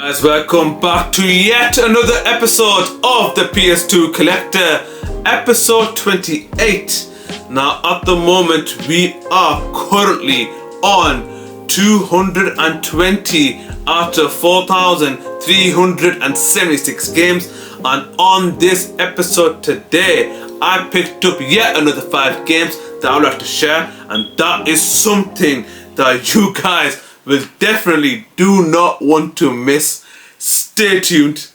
Guys, welcome back to yet another episode of the PS2 Collector, episode 28. Now at the moment we are currently on 220 out of 4,376 games, and on this episode today I picked up yet another 5 games that I would like to share, and that is something that you guys will definitely do not want to miss. Stay tuned.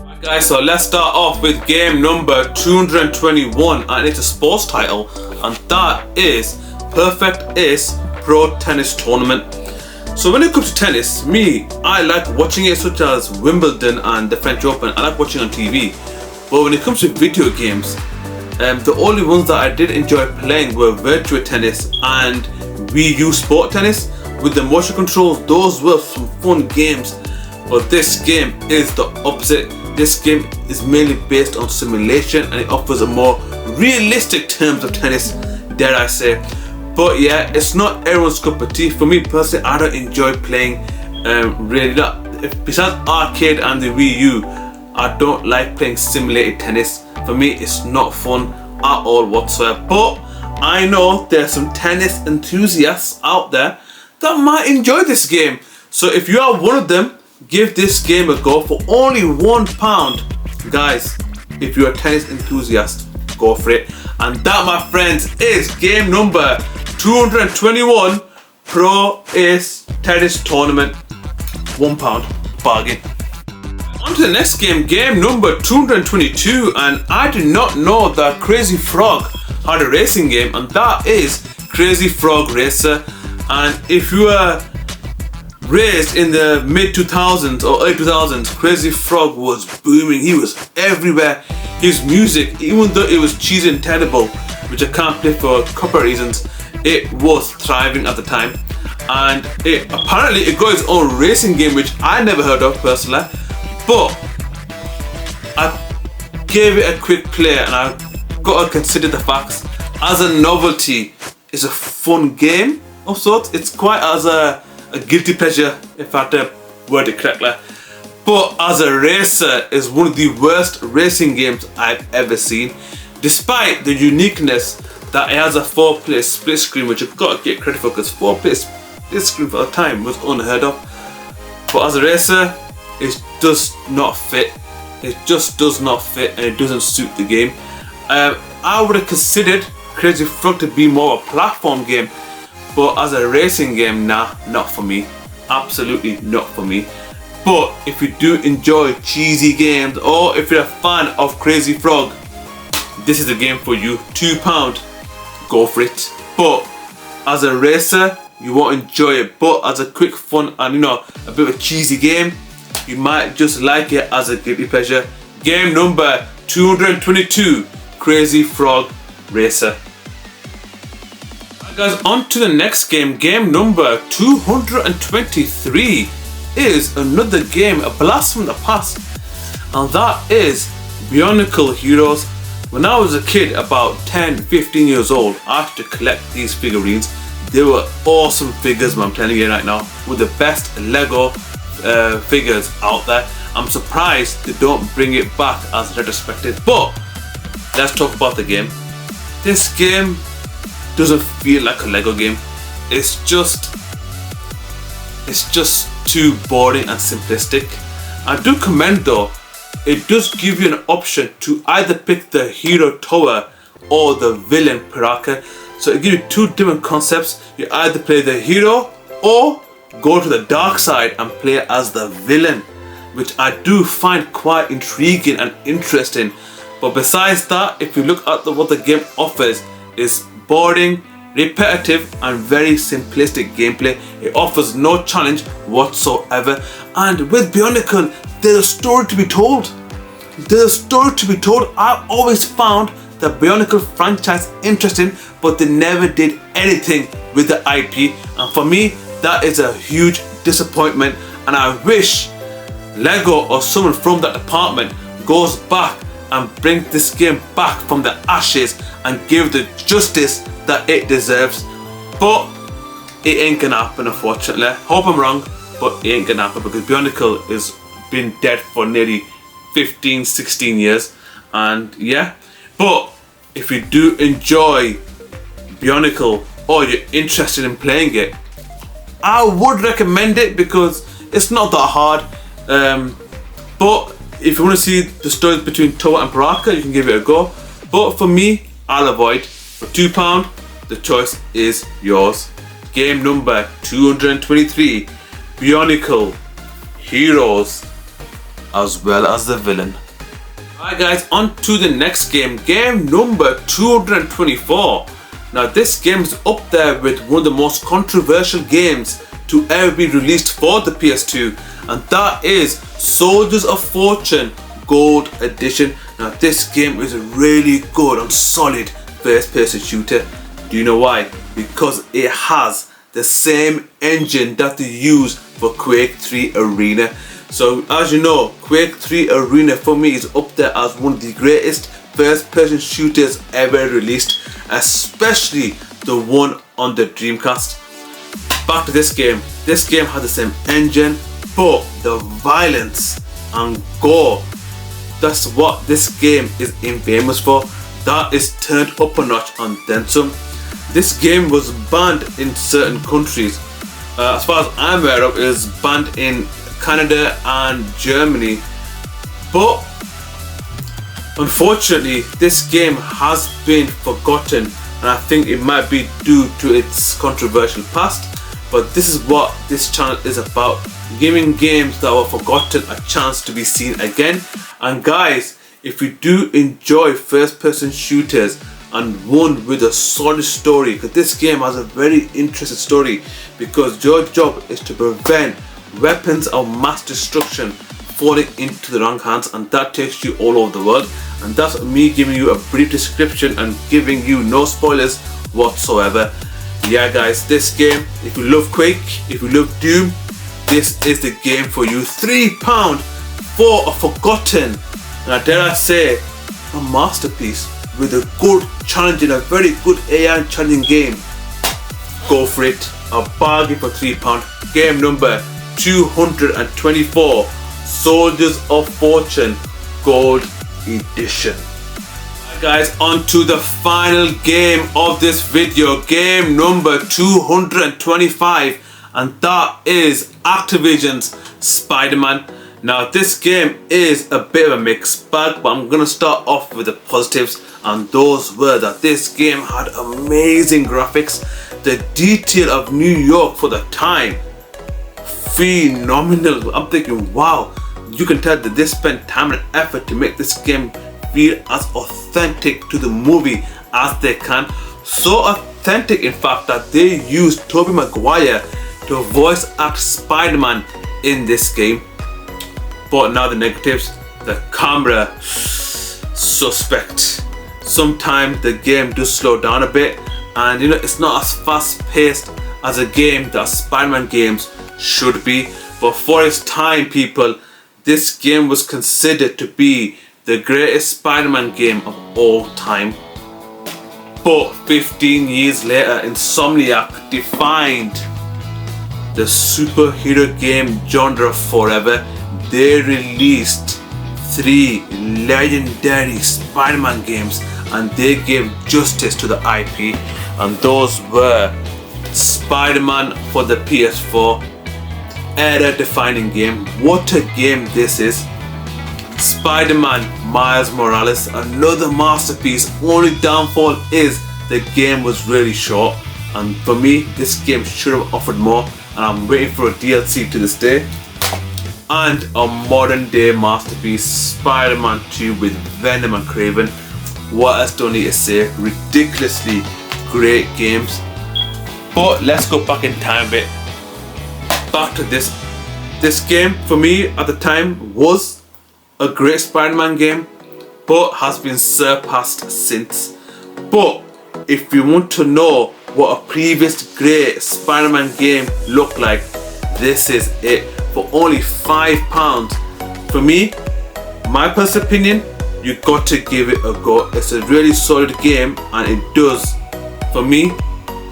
Alright guys, so let's start off with game number 221, and it's a sports title, and that is Perfect Ace Pro Tennis Tournament. So when it comes to tennis, I like watching it, such as Wimbledon and the French Open. I like watching on TV. But when it comes to video games, the only ones that I did enjoy playing were Virtua Tennis and Wii U Sport Tennis with the motion controls. Those were some fun games, but this game is the opposite. This game is mainly based on simulation, and it offers a more realistic terms of tennis, dare I say. But yeah, it's not everyone's cup of tea. For me personally, I don't enjoy playing besides arcade and the Wii U, I don't like playing simulated tennis. For me, it's not fun at all whatsoever. But I know there's some tennis enthusiasts out there that might enjoy this game. So if you are one of them, give this game a go for only £1. Guys, if you're a tennis enthusiast, go for it. And that, my friends, is game number 221, Pro Ace Tennis Tournament. £1 bargain. On to the next game, game number 222, and I did not know that Crazy Frog had a racing game, and that is Crazy Frog Racer. And if you were raised in the mid 2000s or early 2000s, Crazy Frog was booming. He was everywhere. His music, even though it was cheesy and terrible, which I can't play for copyright reasons, it was thriving at the time. And apparently it got its own racing game, which I never heard of personally. But I gave it a quick play, and I gotta consider the facts. As a novelty, it's a fun game of sorts. It's quite as a guilty pleasure, if I had to word it correctly. But as a racer, it's one of the worst racing games I've ever seen. Despite the uniqueness that it has a 4-player split screen, which I've got to get credit for, because 4-player split screen for the time was unheard of. But as a racer, it does not fit. It just does not fit, and it doesn't suit the game. I would have considered Crazy Frog to be more of a platform game, but as a racing game, nah, not for me. Absolutely not for me. But if you do enjoy cheesy games, or if you're a fan of Crazy Frog, this is the game for you. £2, go for it. But as a racer, you won't enjoy it. But as a quick fun and a bit of a cheesy game, you might just like it as a guilty pleasure. Game number 222, Crazy Frog Racer. Alright guys, on to the next game. Game number 223 is another game, a blast from the past, and that is Bionicle Heroes. When I was a kid, about 10-15 years old, I used to collect these figurines. They were awesome figures, man, I'm telling you right now, with the best Lego figures out there. I'm surprised they don't bring it back as retrospective. But let's talk about the game. This game doesn't feel like a Lego game. It's just too boring and simplistic. I do commend though, it does give you an option to either pick the hero Toa or the villain Piraka. So it gives you two different concepts. You either play the hero or go to the dark side and play as the villain, which I do find quite intriguing and interesting. But besides that, if you look at what the game offers, is boring, repetitive, and very simplistic gameplay. It offers no challenge whatsoever. And with Bionicle, there's a story to be told. There's a story to be told. I've always found the Bionicle franchise interesting, but they never did anything with the IP. And for me, that is a huge disappointment, and I wish Lego or someone from that department goes back and bring this game back from the ashes and give the justice that it deserves. But it ain't gonna happen, unfortunately. Hope I'm wrong, but it ain't gonna happen because Bionicle has been dead for nearly 15-16 years. And yeah, but if you do enjoy Bionicle or you're interested in playing it, I would recommend it because it's not that hard. But if you want to see the stories between Toa and Baraka, you can give it a go. But for me, I'll avoid. For £2, the choice is yours. Game number 223, Bionicle, Heroes, as well as the villain. Alright guys, on to the next game. Game number 224. Now this game is up there with one of the most controversial games to ever be released for the PS2, and that is Soldiers of Fortune Gold Edition. Now this game is a really good and solid first person shooter. Do you know why? Because it has the same engine that they use for Quake 3 Arena. So as you know, Quake 3 Arena for me is up there as one of the greatest first person shooters ever released, especially the one on the Dreamcast. Back to this game. This game has the same engine, but the violence and gore, that's what this game is infamous for. That is turned up a notch and then some. This game was banned in certain countries. As far as I'm aware of, it is banned in Canada and Germany. But unfortunately, this game has been forgotten, and I think it might be due to its controversial past. But this is what this channel is about, giving games that were forgotten a chance to be seen again. And guys, if you do enjoy first person shooters and one with a solid story, because this game has a very interesting story, because your job is to prevent weapons of mass destruction falling into the wrong hands, and that takes you all over the world. And that's me giving you a brief description and giving you no spoilers whatsoever. Yeah guys, this game, if you love Quake, if you love Doom, this is the game for you. £3 for a forgotten, and I dare I say, a masterpiece with a good challenging, a very good AI challenging game. Go for it, a bargain for £3. Game number 224, Soldiers of Fortune Gold Edition. Guys, on to the final game of this video, game number 225, and that is Activision's Spider-Man. Now this game is a bit of a mixed bag, but I'm gonna start off with the positives, and those were that this game had amazing graphics. The detail of New York for the time, phenomenal. I'm thinking, wow, you can tell that they spent time and effort to make this game feel as authentic to the movie as they can. So authentic in fact that they used Tobey Maguire to voice act Spider-Man in this game. But now the negatives, the camera, suspect. Sometimes the game does slow down a bit, and you know, it's not as fast paced as a game that Spider-Man games should be. But for its time, people, this game was considered to be the greatest Spider-Man game of all time. But 15 years later, Insomniac defined the superhero game genre forever. They released 3 legendary Spider-Man games, and they gave justice to the IP, and those were Spider-Man for the PS4, era-defining game. What a game this is. Spider-Man Miles Morales, another masterpiece. Only downfall is the game was really short, and for me this game should have offered more, and I'm waiting for a DLC to this day. And a modern day masterpiece, Spider-Man 2 with Venom and Kraven. What else do I need to say? Ridiculously great games. But let's go back in time a bit. Back to this game for me at the time was a great Spider-Man game, but has been surpassed since. But if you want to know what a previous great Spider-Man game looked like, this is it. For only £5. For me, my personal opinion, you got to give it a go. It's a really solid game, and it does, for me,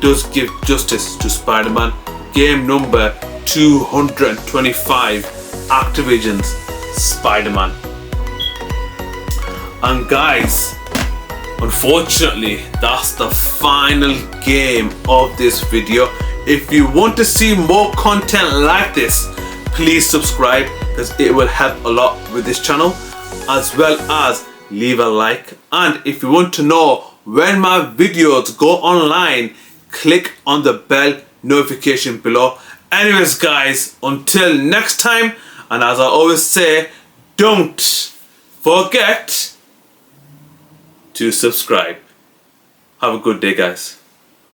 does give justice to Spider-Man. Game number 225, Activision's Spider-Man. And guys, unfortunately, that's the final game of this video. If you want to see more content like this, please subscribe, because it will help a lot with this channel, as well as leave a like. And if you want to know when my videos go online, click on the bell notification below. Anyways guys, until next time, and as I always say, don't forget to subscribe. Have a good day guys.